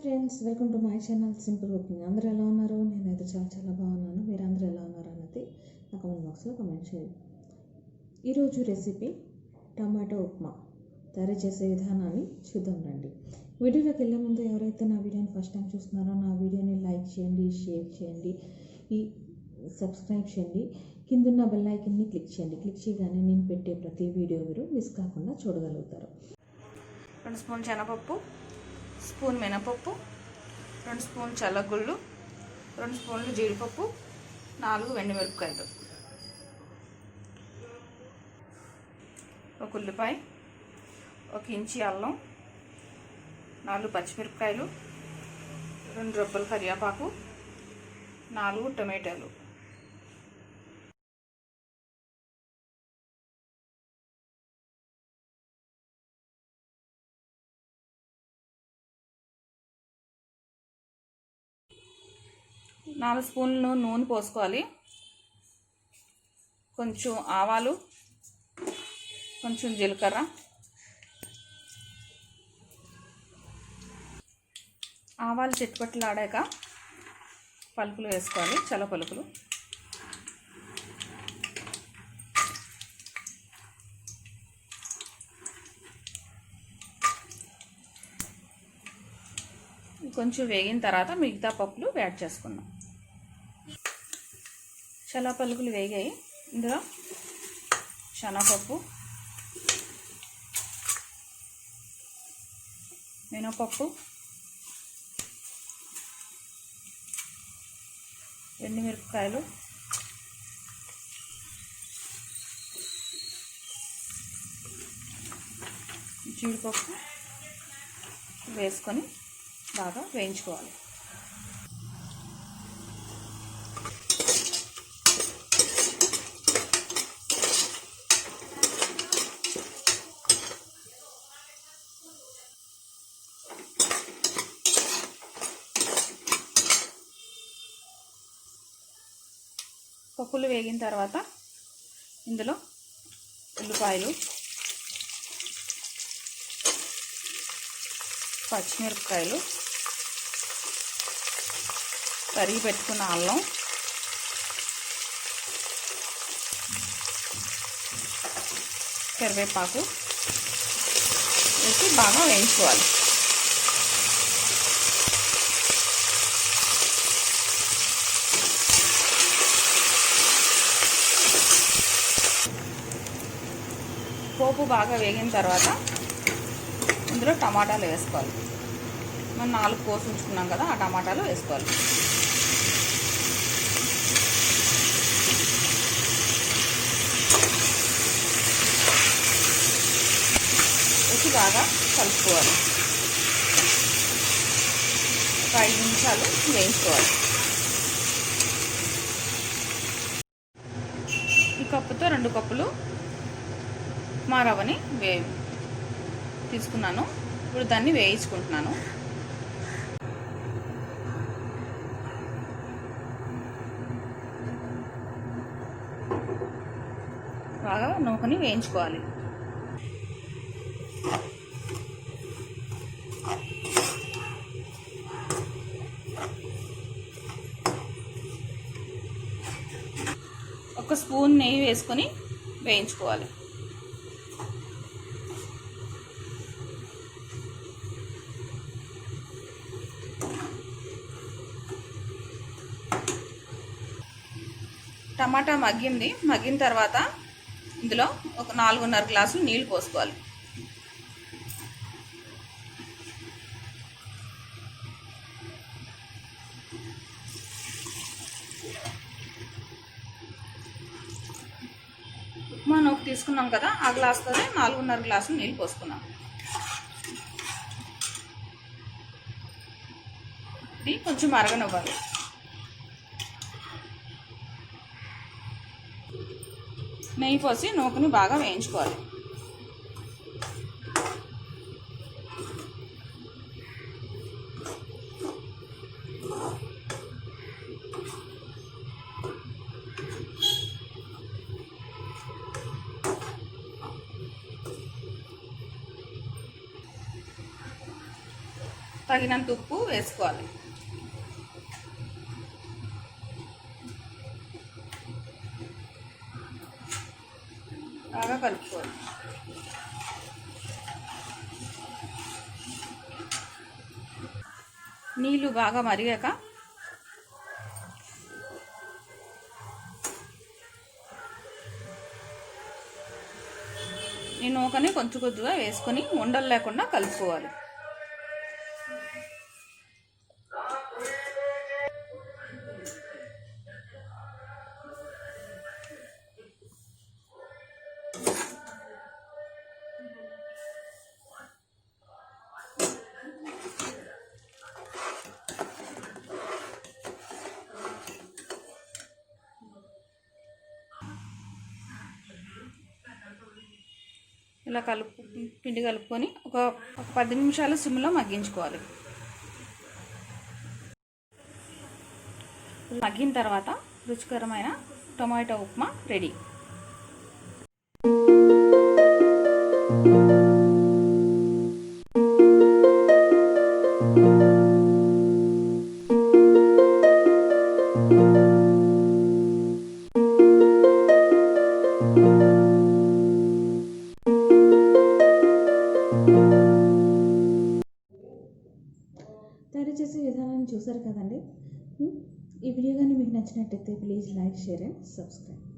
Friends, welcome to my channel simple cooking. అందరూ ఎలా ఉన్నారు? నేనైతే చాలా బాగున్నాను. మీరు అందరూ ఎలా ఉన్నారు అన్నది నా కామెంట్ బాక్స్లో కామెంట్ చేయండి. ఈరోజు రెసిపీ టమాటో ఉప్మా తయారు చేసే విధానాన్ని చూద్దాం రండి. వీడియోలోకి వెళ్ళే ముందు ఎవరైతే నా వీడియోని ఫస్ట్ టైం చూస్తున్నారో నా వీడియోని లైక్ చేయండి, షేర్ చేయండి, సబ్స్క్రైబ్ చేయండి, కిందున్న బెల్ ఐకాన్ని క్లిక్ చేయండి. క్లిక్ చేయగానే నేను పెట్టే ప్రతి వీడియో మీరు మిస్ కాకుండా చూడగలుగుతారు. 2 స్పూన్ శనగపప్పు, స్పూన్ మినపప్పు, 2 స్పూన్ చల్లగుళ్ళు, 2 స్పూన్లు జీడిపప్పు, 4 ఎండుమిరపకాయలు, ఒక ఉల్లిపాయ, 1 ఇంచి అల్లం, 4 పచ్చిమిరపకాయలు, 2 రెబ్బల కరివేపాకు, 4 టమాటాలు. నాలుగు స్పూన్లు నూనె పోసుకోవాలి. కొంచెం ఆవాలు, కొంచెం జీలకర్ర, ఆవాలు చిట్పట్లాడాక పలుకులు వేసుకోవాలి, చల్ల పలుకులు. కొంచెం వేగిన తర్వాత మిగతా పప్పులు యాడ్ చేసుకుందాం. చల్ల పలుకులు వేగాయి. ఇందులో శనగపప్పు, మినపప్పు, ఎండుమిరపకాయలు, జీడిపప్పు వేసుకొని బాగా వేయించుకోవాలి. పప్పులు వేగిన తర్వాత ఇందులో ఉల్లిపాయలు, పచ్చిమిరపకాయలు, తరిగి పెట్టుకున్న అల్లం, కరివేపాకు వేసి బాగా వేయించుకోవాలి. పోపు బాగా వేగిన తర్వాత ఇందులో టమాటాలు వేసుకోవాలి. మనం 4 కోసి ఉంచుకున్నాం కదా, ఆ టమాటాలు వేసుకోవాలి. వేసి బాగా కలుపుకోవాలి. ఒక 5 నిమిషాలు వేయించుకోవాలి. ఈ కప్పుతో 2 కప్పులు ఉప్మా రవ్వని తీసుకున్నాను. ఇప్పుడు దాన్ని వేయించుకుంటున్నాను. బాగా నూకని వేయించుకోవాలి. ఒక స్పూన్ నెయ్యి వేసుకొని వేయించుకోవాలి. టమాటా మగ్గిన తర్వాత ఇందులో ఒక 4.5 గ్లాసులు నీళ్ళు పోసుకోవాలి. ఉప్మా నూక తీసుకున్నాం కదా, ఆ గ్లాస్తోనే 4.5 గ్లాసులు నీళ్ళు పోసుకున్నాం. ఇది కొంచెం మరగనివ్వాలి. నెయ్యి పోసి నూకని బాగా వేయించుకోవాలి. తగినంత ఉప్పు వేసుకోవాలి. బాగా కలుపుకోవాలి. నీళ్ళు బాగా మరిగాక ఈ నూకని కొంచెం కొద్దిగా వేసుకొని ఉండలు లేకుండా కలుపుకోవాలి. ఇలా పిండి కలుపుకొని ఒక 10 నిమిషాలు సిమ్లో మగ్గించుకోవాలి. మగ్గిన తర్వాత రుచికరమైన టొమాటో ఉప్మా రెడీ. తయారు చేసే విధానాన్ని చూసారు కదండి. ఈ వీడియో కానీ మీకు నచ్చినట్టయితే please like, share and subscribe.